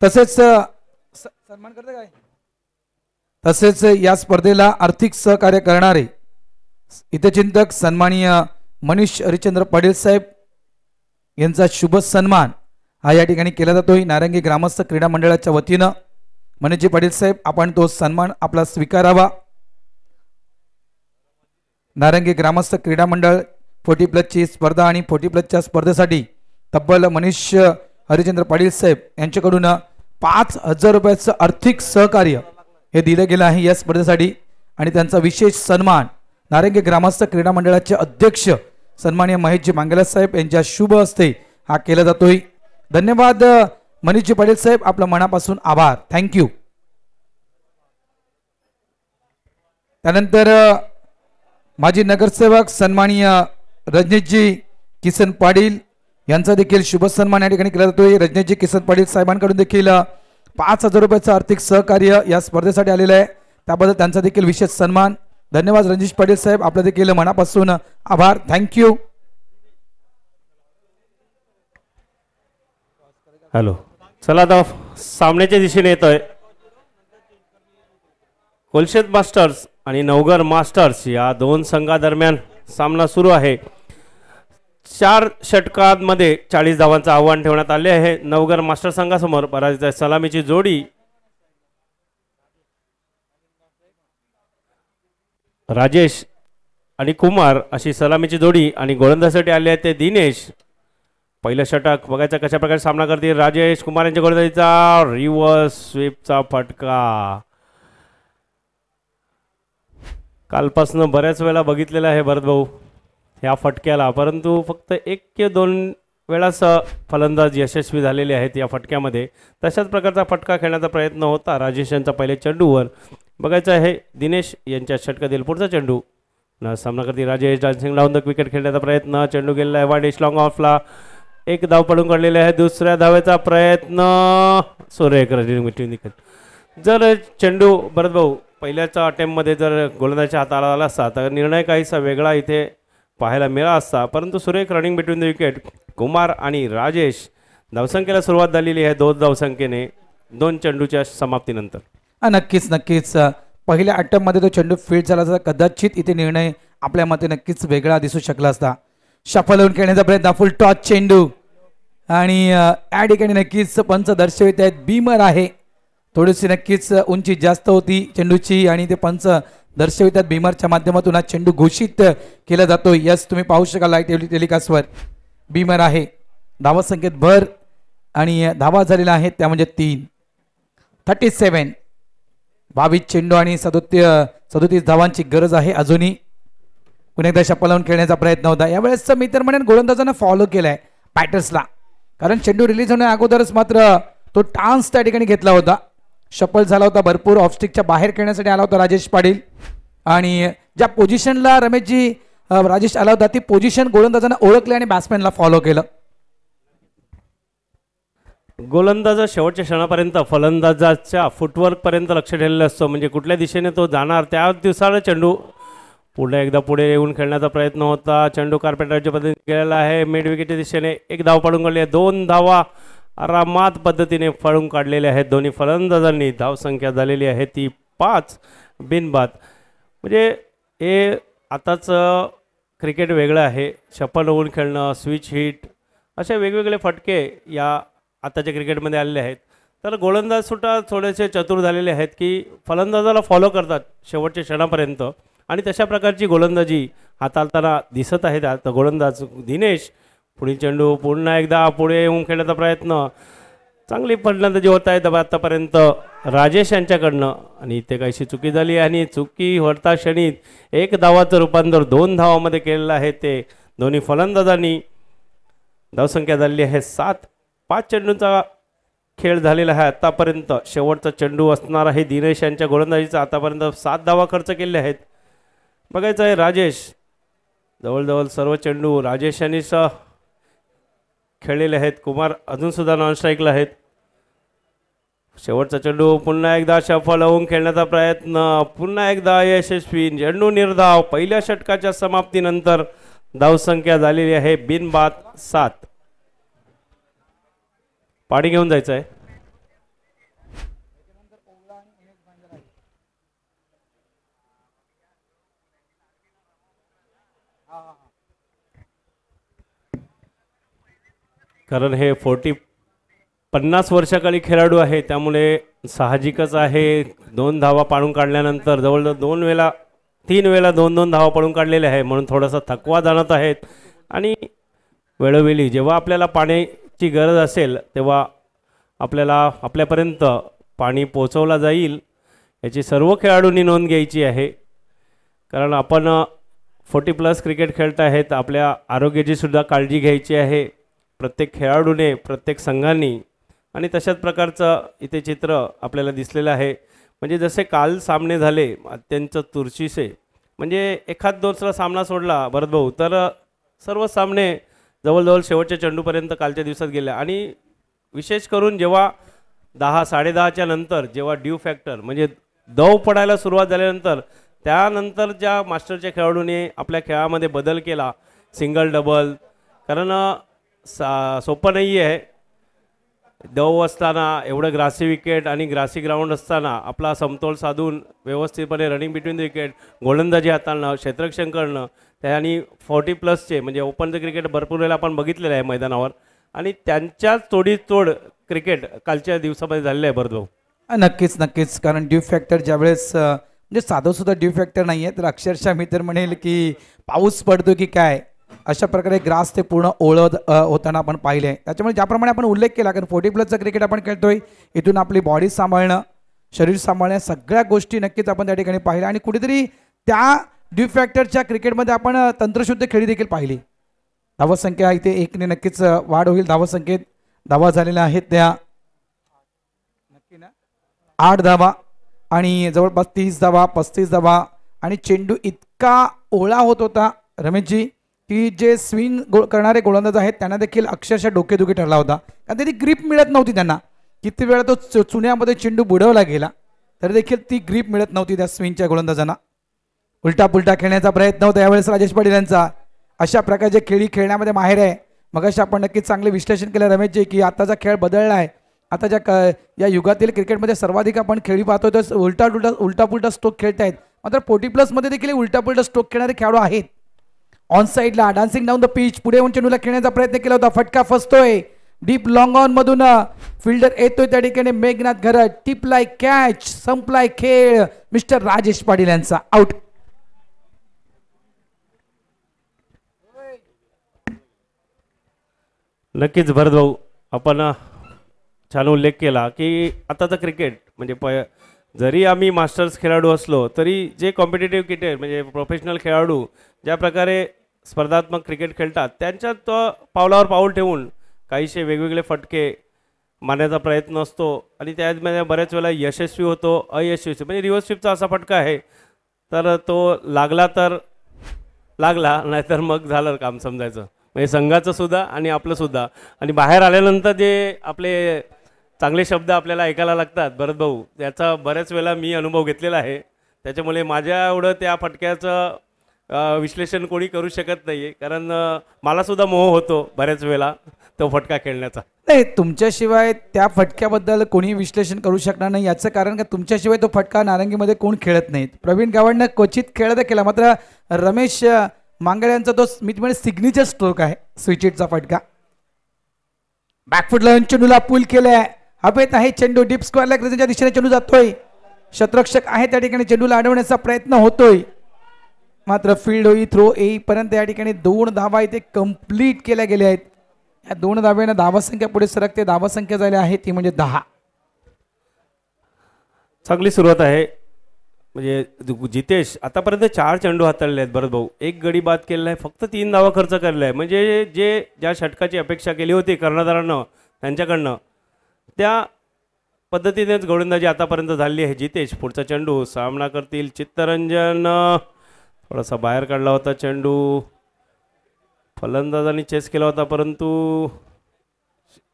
तसेच सन्मान करते काय, तसेच या स्पर्धेला आर्थिक सहकार्य करणारे हितचिंतक सन्माननीय मनीष हरिचंद्र पाटील साहेब यांचा शुभ सन्मान हा या ठिकाणी केला जातोय. नारंगी ग्रामस्थ क्रीडा मंडळाच्या वतीनं मनीषजी पाटील साहेब आपण तो सन्मान आपला स्वीकारावा. नारंगी ग्रामस्थ क्रीडा मंडळ 40+ स्पर्धा आणि 40+ स्पर्धेसाठी तब्बल मनीष हरिचंद्र पाटील साहेब यांच्याकडून 5,000 रुपयाचं आर्थिक सहकार्य हे दिलं गेलं आहे या स्पर्धेसाठी आणि त्यांचा विशेष सन्मान नारंगी ग्रामस्थ क्रीडा मंडळाचे अध्यक्ष सन्माननीय महेशजी मांगेला साहेब यांच्या शुभ हस्ते हा केला जातोय. धन्यवाद मनीषजी पाटील साहेब, आपल्या मनापासून आभार. थँक्यू. त्यानंतर माजी नगरसेवक सन्माननीय रजनीशजी किसन पाटील यांचा देखील शुभ सन्मान या ठिकाणी केला जातोय. रजनीशजी किसन पाटील साहेबांकडून देखील 5,000 रुपयाचं आर्थिक सहकार्य या स्पर्धेसाठी आलेलं आहे, त्याबद्दल त्यांचा देखील विशेष सन्मान. धन्यवाद रजनीश पाटील साहेब, आपलं देखील मनापासून आभार. थँक्यू. हॅलो, चला आता सामन्याच्या दिशेने येतोय. कोलशेत मास्टर्स आणि नवघर मास्टर्स या दोन संघादरम्यान सामना सुरू आहे. 4 षटकांमध्ये 40 धावांचं आव्हान ठेवण्यात आले आहे. नवघर मास्टर संघासमोर पराजित सलामीची जोडी राजेश आणि कुमार अशी सलामीची जोडी आणि गोलंदाजीसाठी आले आहेत ते दिनेश. पहिलं षटक बघायचं कशा प्रकारे सामना करतील. राजेश कुमार यांच्या गोलंदाजीचा रिव्हर्स स्वीपचा फटका. कालपासून बऱ्याच वेळा बघितलेला आहे भरत भाऊ ह्या फटक्याला, परंतु फक्त 1 किंवा 2 वेळाच फलंदाज यशस्वी झालेले आहेत या फटक्यामध्ये. तशाच प्रकारचा फटका खेळण्याचा प्रयत्न होता राजेश यांचा पहिल्या चेंडूवर. बघायचं आहे दिनेश यांच्या षटकातील पुढचा चेंडू न सामना करते राजेश. डान्सिंग लावून द विकेट खेळण्याचा प्रयत्न. चेंडू गेलेला आहे वाडेश लॉंग ऑफला. 1 धाव पडून काढलेले आहे. दुसऱ्या धावेचा प्रयत्न सुरेख विकेट. जर चेंडू भरत भाऊ पहिल्याच्या अटेम्पमध्ये जर गोलंदाजाच्या हाताला आला असता तर निर्णय काहीसा वेगळा इथे पाहायला मिळाला असता, परंतु सुरेख running between the wicket. Kumar आणि राजेश धावसंख्येला सुरुवात झालेली आहे 2 धावसंख्येने 2 चेंडूच्या समाप्तीनंतर. नक्कीच नक्कीच पहिल्या अटेम्पमध्ये तो चेंडू फील्ड झाला असता कदाचित इथे निर्णय आपल्या मते नक्कीच वेगळा दिसू शकला असता. शफल होऊन खेळण्याचा प्रयत्न. फुल टॉच चेंडू आणि या ठिकाणी नक्कीच पंच दर्शवित आहेत बीमर आहे. थोडीशी नक्कीच उंची जास्त होती चेंडूची आणि ते पंच दर्शवितात बीमरच्या माध्यमातून हा चेंडू घोषित केला जातो. यस, तुम्ही पाहू शकाल लाईव्ह टेलिकास्टवर बीमर आहे. धावा संख्येत भर आणि धावा झालेला आहेत त्या म्हणजे 3. 37 22 चेंडू आणि 37 धावांची गरज आहे अजूनही. पुन्हा एकदा शफल लावून खेळण्याचा प्रयत्न होता. यावेळेस मी तर म्हणेन गोलंदाजांना फॉलो केलाय बॅटर्सला, कारण चेंडू रिलीज होण्या अगोदरच मात्र तो टान्स त्या ठिकाणी घेतला होता शपल झाला होता, भरपूर ऑफस्टिकच्या बाहेर खेळण्यासाठी आला होता राजेश पाटील. आणि ज्या पोझिशनला रमेशजी राजेश आला होता ती पोझिशन गोलंदाजांना ओळखली आणि बॅट्समॅनला फॉलो केलं. गोलंदाज शेवटच्या क्षणापर्यंत फलंदाजाच्या फुटवर्क पर्यंत लक्ष ठेवलेलं असतं, म्हणजे कुठल्या दिशेने तो जाणार त्या दिवसाला चेंडू पुन्हा एकदा पुढे येऊन खेळण्याचा प्रयत्न होता. चेंडू कार्पेंटरच्या पद्धतीने केलेला आहे, मिड विकेटच्या दिशेने एक धाव पाडून काढली आहे. 2 धावा आरामात पद्धतीने फाळून काढलेल्या आहेत दोन्ही फलंदाजांनी. धावसंख्या झालेली आहे ती 5 बिनबाद. म्हणजे हे आताच क्रिकेट वेगळं आहे, शफल होऊन खेळणं, स्विच हिट असे वेगवेगळे फटके या आताच्या क्रिकेटमध्ये आलेले आहेत. तर गोलंदाज सुद्धा थोडेसे चतुर झालेले आहेत की फलंदाजाला फॉलो करतात शेवटच्या क्षणापर्यंत आणि तशा प्रकारची गोलंदाजी हाताळताना दिसत आहेत. आता गोलंदाज दिनेश पुढील चेंडू पुन्हा एकदा पुढे येऊन खेळण्याचा प्रयत्न, चांगली फलंदाजी होत आहे आतापर्यंत राजेश यांच्याकडनं आणि इथे काहीशी चुकी झाली आणि चुकी होता क्षणी 1 धावाचं रूपांतर 2 धावामध्ये केलेलं आहे ते दोन्ही फलंदाजांनी. धावसंख्या झालेली आहे 7. 5 चेंडूंचा खेळ झालेला आहे आतापर्यंत. शेवटचा चेंडू असणार आहे दिनेश यांच्या गोलंदाजीचा. आतापर्यंत 7 धावा खर्च केले आहेत. बघायचं आहे राजेश, जवळजवळ सर्व चेंडू राजेश यांनीच खेळलेले आहेत. कुमार अजूनसुद्धा नॉन स्ट्राईकला आहेत. शेवटचा चेंडू पुन्हा एकदा शफल होऊन खेळण्याचा प्रयत्न, पुन्हा एकदा यशस्वी. चेंडू निर्धाव. पहिल्या षटकाच्या समाप्तीनंतर धावसंख्या झालेली आहे बिनबाद 7. पाणी घेऊन जायचं आहे. कारण हे 50 वर्षाखाली खेळाडू आहे त्यामुळे साहजिकच आहे. 2 धावा पाडून काढल्यानंतर जवळजवळ 3 वेळा 2-2 धावा पाडून काढलेले आहे म्हणून थोडासा थकवा जाणत आहेत. आणि वेळोवेळी जेव्हा आपल्याला पाण्याची गरज असेल तेव्हा आपल्याला आपल्यापर्यंत पाणी पोचवला जाईल याची सर्व खेळाडूंनी नोंद घ्यायची आहे. कारण आपण 40+ क्रिकेट खेळत आहेत, आपल्या आरोग्याची सुद्धा काळजी घ्यायची आहे प्रत्येक खेळाडूने, प्रत्येक संघांनी. आणि तशाच प्रकारचं इथे चित्र आपल्याला दिसलेलं आहे. म्हणजे जसे काल सामने झाले अत्यंत तुर्शीसे, म्हणजे एखाद दुसरा सामना सोडला भरतभाऊ तर सर्व सामने जवळजवळ शेवटच्या चेंडूपर्यंत कालच्या दिवसात गेल्या. आणि विशेष करून जेव्हा 10-10:30च्या नंतर जेव्हा ड्यू फॅक्टर म्हणजे दव पडायला सुरुवात झाल्यानंतर त्यानंतर ज्या मास्टरच्या खेळाडूने आपल्या खेळामध्ये बदल केला, सिंगल डबल, कारण सोपं नाही आहे दव असताना एवढं ग्रासी विकेट आणि ग्रासी ग्राउंड असताना आपला समतोल साधून व्यवस्थितपणे रनिंग बिटवीन द विकेट गोलंदाजी हाताळणं, क्षेत्ररक्षण करणं. त्याने 40+चे म्हणजे ओपनचं क्रिकेट भरपूर वेळेला आपण बघितलेलं आहे मैदानावर आणि त्यांच्याच तोड क्रिकेट कालच्या दिवसामध्ये झालेलं आहे भरतभाऊ. नक्कीच नक्कीच. कारण ड्यू फॅक्टर ज्यावेळेस म्हणजे साधंसुद्धा ड्यू फॅक्टर नाही आहे तर अक्षरशः मी तर म्हणेल की पाऊस पडतो की काय अशा प्रकारे ग्रास ते पूर्ण ओळत होताना आपण पाहिले. त्याच्यामुळे ज्याप्रमाणे आपण उल्लेख केला कारण 40+चं क्रिकेट आपण खेळतोय, इथून आपली बॉडी सांभाळणं, शरीर सांभाळणं, सगळ्या गोष्टी नक्कीच आपण त्या ठिकाणी पाहिल्या. आणि कुठेतरी त्या ड्यू फॅक्टरच्या क्रिकेटमध्ये आपण तंत्रशुद्ध खेळी देखील पाहिली. धावसंख्या इथे 1ने नक्कीच वाढ होईल. धावसंख्येत धावा झालेल्या आहेत त्या नक्की ना 8 धावा आणि जवळपास 30 धावा, 35 धावा. आणि चेंडू इतका ओळा होत होता रमेशजी की जे स्विंग करणारे गोलंदाज आहेत त्यांना देखील अक्षरशः डोकेदुखी ठरला होता. कारण त्याची ग्रीप मिळत नव्हती त्यांना. किती वेळा तो चुन्यामध्ये चेंडू बुडवला गेला तरी देखील ती ग्रीप मिळत नव्हती त्या स्विंगच्या गोलंदाजांना. उलटा पुलटा खेळण्याचा प्रयत्न होता यावेळेस राजेश पाटील यांचा. अशा प्रकारचे खेळी खेळण्यामध्ये माहेर आहे. मगाशी आपण नक्कीच चांगले विश्लेषण केलं रमेशजी की आताचा खेळ बदलला आहे. आताच्या या युगातील क्रिकेटमध्ये सर्वाधिक आपण खेळी पाहतो तर उलटा पुलटा स्ट्रोक खेळत आहेत. मात्र 40+मध्ये देखील उलटा पुलटा स्ट्रोक खेळणारे खेळाडू आहेत. ऑन साईडला डान्सिंग डाऊन द पिच पुढे येऊन चेंडूला खेळण्याचा प्रयत्न केला होता. फटका फसतोय. डीप लॉंग ऑन मधून फिल्डर येतोय त्या ठिकाणी मेघनाथ घरत. टिपलाय कॅच, संपलाय खेळ. मिस्टर राजेश पाटील यांचा आउट. नक्कीच भरतभाऊ आपण छान उल्लेख केला की आताचं क्रिकेट म्हणजे जरी आम्ही मास्टर्स खेळाडू असलो तरी जे कॉम्पिटेटिव्ह क्रिकेट म्हणजे प्रोफेशनल खेळाडू ज्या प्रकारे स्पर्धात्मक क्रिकेट खेळतात त्यांच्यात पावलावर पाऊल ठेवून काहीशे वेगवेगळे फटके मारण्याचा प्रयत्न असतो आणि त्यामध्ये बऱ्याच वेळेला यशस्वी होतो, अयशस्वी, म्हणजे रिव्हर्स स्वीपचा असा फटका आहे. तर तो लागला तर लागला, नाहीतर मग झालं काम समजायचं. म्हणजे संघाचं सुद्धा आणि आपलं सुद्धा. आणि बाहेर आल्यानंतर जे आपले चांगले शब्द आपल्याला ऐकायला लागतात भरत भाऊ, त्याचा बऱ्याच वेळेला मी अनुभव घेतलेला आहे. त्याच्यामुळे माझ्या एवढं त्या फटक्याचं विश्लेषण कोणी करू शकत नाही आहे, कारण मलासुद्धा मोह होतो बऱ्याच वेळेला तो फटका खेळण्याचा. नाही, तुमच्याशिवाय त्या फटक्याबद्दल कोणी विश्लेषण करू शकणार नाही. याचं कारण का तुमच्याशिवाय तो फटका नारंगीमध्ये कोण खेळत नाहीत. प्रवीण गावडनं क्वचित खेळत केला, मात्र रमेश मांगळे यांचा तो मी म्हणजे सिग्नेचर स्ट्रोक आहे स्विच हिटचा फटका. बॅकफुट लावून चेंडूला पुल केलाय, हवेत आहे चेंडू, डीप स्क्वेअरला क्रिजच्या दिशेने चेंडू जातोय. क्षेत्ररक्षक आहे त्या ठिकाणी चेंडूला अडवण्याचा प्रयत्न होतोय, मात्र फील्ड होई थ्रो येईपर्यंत या ठिकाणी 2 धावा इथे कंप्लीट केल्या गेल्या आहेत. या 2 धाब्यानं धावा संख्या पुढे सरकते. धावा संख्या झाली आहे ती म्हणजे 10. चांगली सुरुवात आहे. म्हणजे जितेश आतापर्यंत 4 चेंडू हाताळले आहेत भरत भाऊ, 1 गडी बाद केलेला आहे, फक्त 3 धावा खर्च केलेला आहे. म्हणजे ज्या षटकाची अपेक्षा केली होती कर्णधारानं त्यांच्याकडनं, त्या पद्धतीनेच गोलंदाजी आतापर्यंत झाली आहे. जितेश पुढचा चेंडू सामना करतील चित्तरंजन, थोडासा बाहेर काढला होता चेंडू, फलंदाजांनी चेस केला होता, परंतु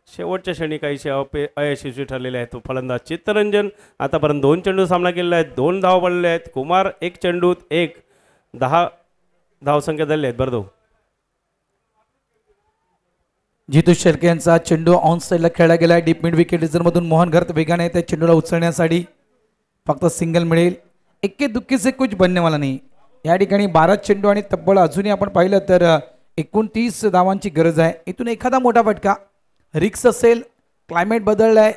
शेवटच्या क्षणी काहीसे अयशस्वी ठरलेले आहेत. फलंदाज चित्तरंजन आतापर्यंत 2 चेंडू सामना केलेला आहे, 2 धावा पडलेले आहेत. कुमार 1 चेंडूत 1, 10 धावसंख्या झाली आहेत. बरं, जितू शेळके यांचा चेंडू ऑन साईडला खेळला गेला. डीप मिड विकेट रिझर्वमधून मोहन घरत वेगाने त्या चेंडूला उचलण्यासाठी फक्त सिंगल मिळेल. एक्के दुक्के से कुछ बनने वाला नाही. या ठिकाणी 12 चेंडू आणि तब्बल अजूनही आपण पाहिलं तर 29 धावांची गरज आहे. इथून एखादा मोठा फटका, रिक्स असेल, क्लायमेट बदललाय,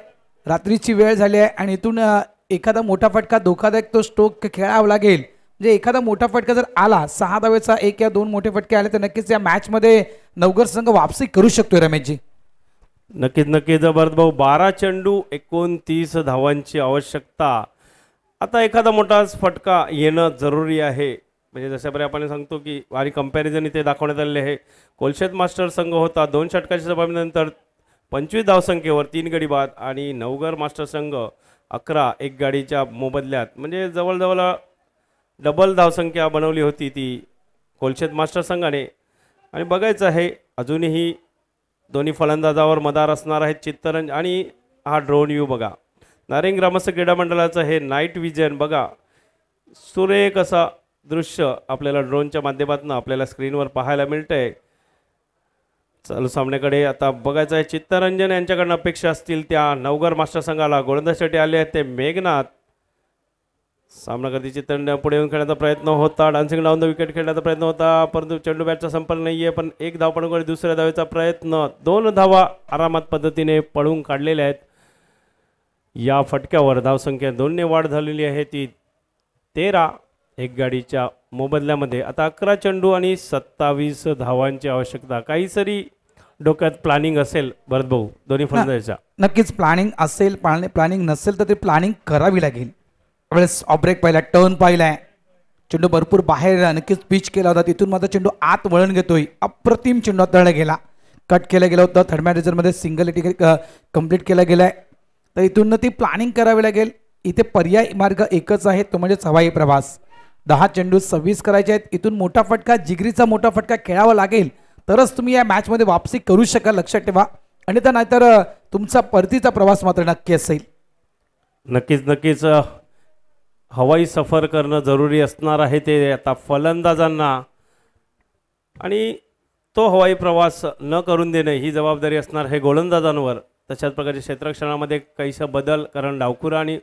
रात्रीची वेळ झाली आहे आणि इथून एखादा मोठा फटका धोकादायक तो स्ट्रोक खेळावा लागेल. म्हणजे एखादा मोठा फटका जर आला, 6 धावेचा 1 या 2 मोठे फटके आले तर नक्कीच या मॅचमध्ये नवघर संघ वापसी करू शकतोय. रमेशजी नक्कीच जबरदस्त भाऊ, 12 चेंडू 29 धावांची आवश्यकता. आता एखादा मोठा फटका येणं जरुरी आहे. म्हणजे जशाप्रकारे आपण सांगतो की आणि कंपॅरिझन इथे दाखवण्यात आलेले आहे. कोलशेत मास्टर संघ होता 2 षटकाच्या सभानंतर 25 धावसंख्येवर 3 गडी बाद आणि नवघर मास्टर संघ 11 1 गाडीच्या मोबदल्यात, म्हणजे जवळजवळ डबल धावसंख्या बनवली होती ती कोलशेत मास्टर संघाने. आणि बघायचं आहे अजूनही दोन्ही फलंदाजावर मदार असणार आहेत चित्तरंजन. आणि हा ड्रोन व्ह्यू बघा, नारिंग ग्रामस्थ क्रीडा मंडळाचं हे नाईट विजन बघा, सुरेख असा दृश्य आपल्याला ड्रोनच्या माध्यमातून आपल्याला स्क्रीनवर पाहायला मिळतंय. चालू सामन्याकडे आता बघायचं आहे. चित्तरंजन यांच्याकडनं अपेक्षा असतील त्या नवघर मास्टर संघाला गोलंदाजीसाठी आले आहेत ते मेघनाथ. सामना करती चित्तरंजन पुढे येऊन खेळण्याचा प्रयत्न होता, डान्सिंग डाऊन द विकेट खेळण्याचा प्रयत्न होता, परंतु चेंडू बॅटचा संपन्न नाही आहे. पण 1 धाव पडून दुसऱ्या धावेचा प्रयत्न, 2 धावा आरामात पद्धतीने पळून काढलेल्या आहेत. या फटक्यावर धावसंख्या 2 ने वाढ झालेली आहे, ती 13 1 गाडीच्या मोबदल्यामध्ये. आता 11 चेंडू आणि 27 धावांची आवश्यकता. काहीतरी डोक्यात प्लॅनिंग असेल भरत भाऊ दोन्ही फलंदाजांच्या. नक्कीच प्लॅनिंग असेल, प्लॅनिंग नसेल तर ते प्लॅनिंग करावी लागेल. वेळेस ऑफ ब्रेक पाहिला, टर्न पाहिलाय, चेंडू भरपूर बाहेर नक्कीच पिच केला होता, तिथून मात्र चेंडू आत वळण घेतोय. अप्रतिम चेंडू हाताळला गेला, कट केला गेला होता. थर्ड मॅन रिझर्वमध्ये सिंगल कंप्लीट केला गेलाय. तर इथून ती प्लॅनिंग करावी लागेल. इथे पर्याय मार्ग एकच आहे, तो म्हणजे हवाई प्रवास. 10 चेंडू 26 करायचे आहेत. इथून मोठा फटका, जिगरीचा मोठा फटका खेळावा लागेल तरच तुम्ही या मॅचमध्ये वापसी करू शकाल, लक्षात ठेवा. आणि तर नाहीतर तुमचा परतीचा प्रवास मात्र नक्की असेल. नक्कीच हवाई सफर करणं जरुरी असणार आहे ते आता फलंदाजांना. आणि तो हवाई प्रवास न करून देणं ही जबाबदारी असणार आहे गोलंदाजांवर. तशाच प्रकारच्या क्षेत्ररक्षणामध्ये काहीसा बदल, कारण डावखुरा आणि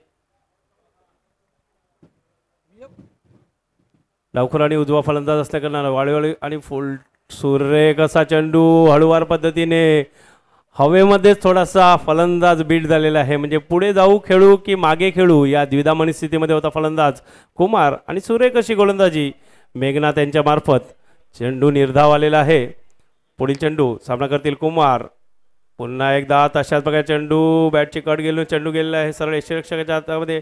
उजवा फलंदाज असल्याकारणानं वाळीवाळी आणि फुल सुरेख असा चेंडू हळूवार पद्धतीने हवेमध्येच थोडासा फलंदाज बीट झालेला आहे. म्हणजे पुढे जाऊ खेळू की मागे खेळू या द्विधा मनस्थितीमध्ये होता फलंदाज कुमार. आणि सुरेख अशी गोलंदाजी मेघनाथ यांच्या मार्फत चेंडू निर्धाव आलेला आहे. पुढील चेंडू सामना करतील कुमार. पुन्हा एकदा तशाच प्रकारे चेंडू बॅटची कट गेलो, चेंडू गेलेला आहे सरळ यष्टीरक्षकाच्या हातामध्ये.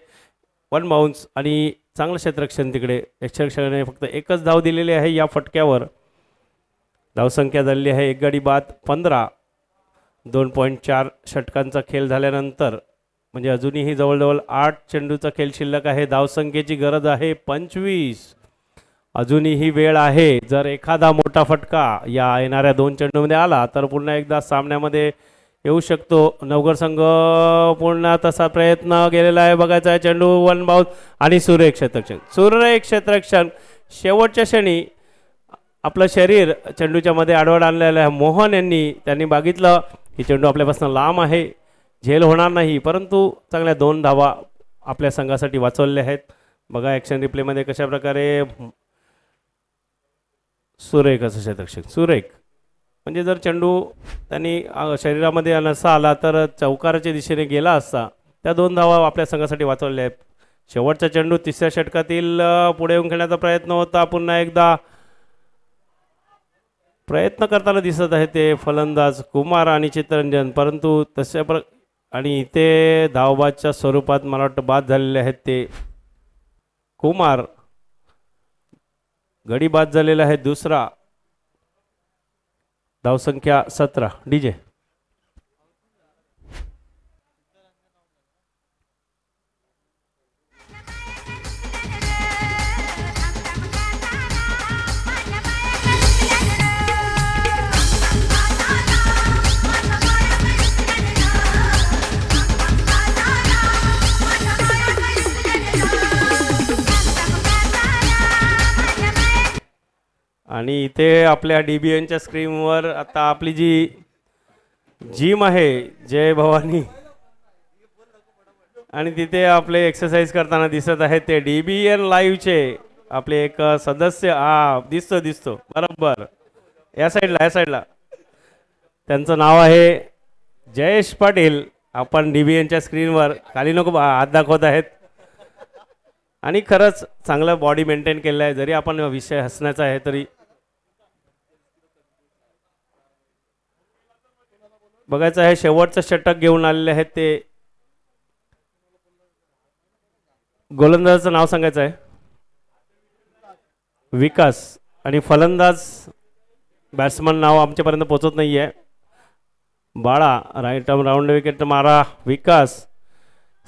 1 बाउन्स आणि चांगलं क्षेत्ररक्षण तिकडे. यष्टीरक्षकाने फक्त 1च धाव दिलेली आहे या फटक्यावर. धावसंख्या झालेली आहे 1 गडी बाद 15. 2.4 षटकांचा खेळ झाल्यानंतर म्हणजे अजूनही जवळजवळ 8 चेंडूचा खेळ शिल्लक आहे. धावसंख्येची गरज आहे 25. अजूनही वेळ आहे. जर एखादा मोठा फटका या येणाऱ्या 2 चेंडूमध्ये आला तर पुन्हा एकदा सामन्यामध्ये येऊ शकतो. नवघर संघ पुन्हा तसा प्रयत्न केलेला आहे. बघायचा आहे चेंडू 1 बाउन्स आणि सुरेख क्षेत्ररक्षण. सुरेख क्षेत्ररक्षण शेवटच्या क्षणी आपलं शरीर चेंडूच्या मध्ये आडवड आणलेलं आहे. मोहन त्यांनी बघितलं की चेंडू आपल्यापासून लांब आहे, झेल होणार नाही, परंतु चांगल्या 2 धावा आपल्या संघासाठी वाचवल्या आहेत. बघा ॲक्शन रिप्लेमध्ये कशा प्रकारे सुरेख असं क्षेत्ररक्षण. सुरेख म्हणजे जर चेंडू त्यांनी शरीरामध्ये नसा आला तर चौकाराच्या दिशेने गेला असता. त्या 2 धावा आपल्या संघासाठी वाचवल्या आहेत. शेवटचा चेंडू 3ऱ्या षटकातील पुढे येऊन खेळण्याचा प्रयत्न होता. पुन्हा एकदा प्रयत्न करताना दिसत आहे ते फलंदाज कुमार आणि चित्तरंजन, परंतु आणि इथे धावबादच्या स्वरूपात मला वाटतं बाद झालेले आहेत ते कुमार. गडी बाद झालेला आहे दुसरा. धावसंख्या 17. डीजे आणि इथे आपल्या DBNच्या स्क्रीनवर आता आपली जी जिम आहे जय भवानी आणि तिथे आपले एक्सरसाइज करताना दिसत आहेत ते DBN लाईव्हचे आपले एक सदस्य. दिसतो बरोबर या साईडला त्यांचं नाव आहे जयेश पाटील. आपण DBNच्या स्क्रीनवर खाली नको हात दाखवत आहेत आणि खरंच चांगलं बॉडी मेंटेन केलं आहे. जरी आपण विषय हसण्याचा आहे तरी बघायचं आहे. शेवटचं षटक घेऊन आलेले आहेत ते गोलंदाजाचं नाव सांगायचं आहे विकास आणि फलंदाज बॅट्समन नाव आमच्यापर्यंत पोहोचत नाही आहे. बाळा राईट आर्म राऊंड विकेट मारा विकास.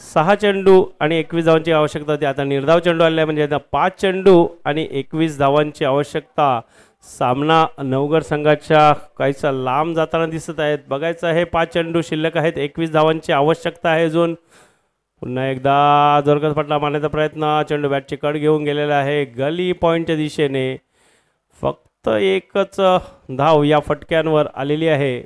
6 चेंडू आणि 21 धावांची आवश्यकता होती. आता निर्धाव चेंडू आलेला आहे म्हणजे आता 5 चेंडू आणि 21 धावांची आवश्यकता. सामना नवघर संघाच्या काहीसा लांब जाताना दिसत आहेत. बघायचं आहे 5 चेंडू शिल्लक आहेत, 21 धावांची आवश्यकता आहे. अजून पुन्हा एकदा जोरकस पटला मारण्याचा प्रयत्न. चेंडू बॅटची कड घेऊन गेलेला आहे गली पॉईंटच्या दिशेने. फक्त एकच धाव या फटक्यांवर आलेली आहे.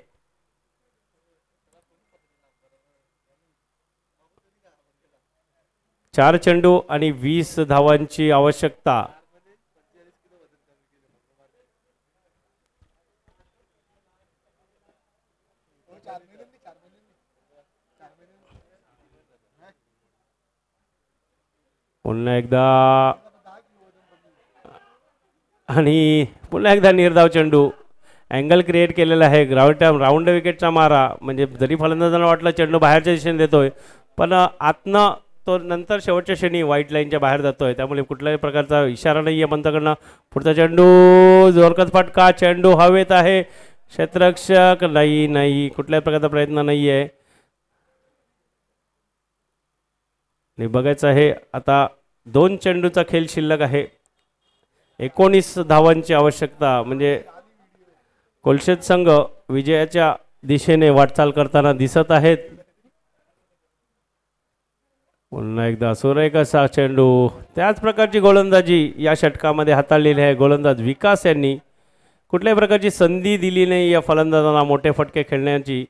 चार चेंडू आणि 20 धावांची आवश्यकता. पुन्हा एकदा आणि पुन्हा एकदा निर्धाव चेंडू. अँगल क्रिएट केलेला आहे. राऊंड विकेटचा मारा म्हणजे जरी फलंदाजांना वाटलं चेंडू बाहेरच्या दिशेने देतोय पण आतनं तो नंतर शेवटच्या क्षणी व्हाईट लाईनच्या बाहेर जातोय, त्यामुळे कुठल्याही प्रकारचा इशारा नाही आहे पंताकडनं. पुढचा चेंडू जोरकस फटका. चेंडू हवेत आहे. क्षेत्ररक्षक नाही कुठल्याही प्रकारचा प्रयत्न नाही आहे. आणि बघायचं आहे आता 2 चेंडूचा खेळ शिल्लक आहे. 19 धावांची आवश्यकता म्हणजे कोलशेत संघ विजयाच्या दिशेने वाटचाल करताना दिसत आहेत. पुन्हा एकदा सुरेख असा चेंडू. त्याच प्रकारची गोलंदाजी या षटकामध्ये हाताळलेली आहे. गोलंदाज विकास यांनी कुठल्याही प्रकारची संधी दिली नाही या फलंदाजांना मोठे फटके खेळण्याची.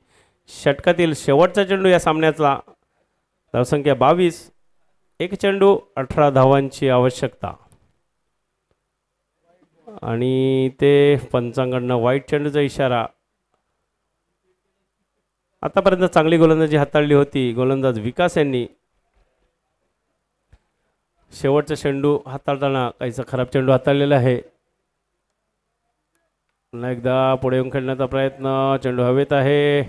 षटकातील शेवटचा चेंडू या सामन्याचा. धावसंख्या 22. 1 चेंडू 18 धावांची आवश्यकता. आणि ते पंचांकडनं वाईट चेंडूचा इशारा. आतापर्यंत चांगली गोलंदाजी हाताळली होती गोलंदाज विकास यांनी. शेवटचा चेंडू हाताळताना काहीसा खराब चेंडू हाताळलेला आहे. पुन्हा एकदा पुढे येऊन खेळण्याचा प्रयत्न. चेंडू हवेत आहे.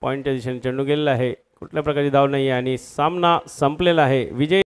पॉईंटच्या दिशेने चेंडू गेलेला आहे. कुठल्या प्रकारची धाव नाही आहे आणि सामना संपलेला आहे. विजय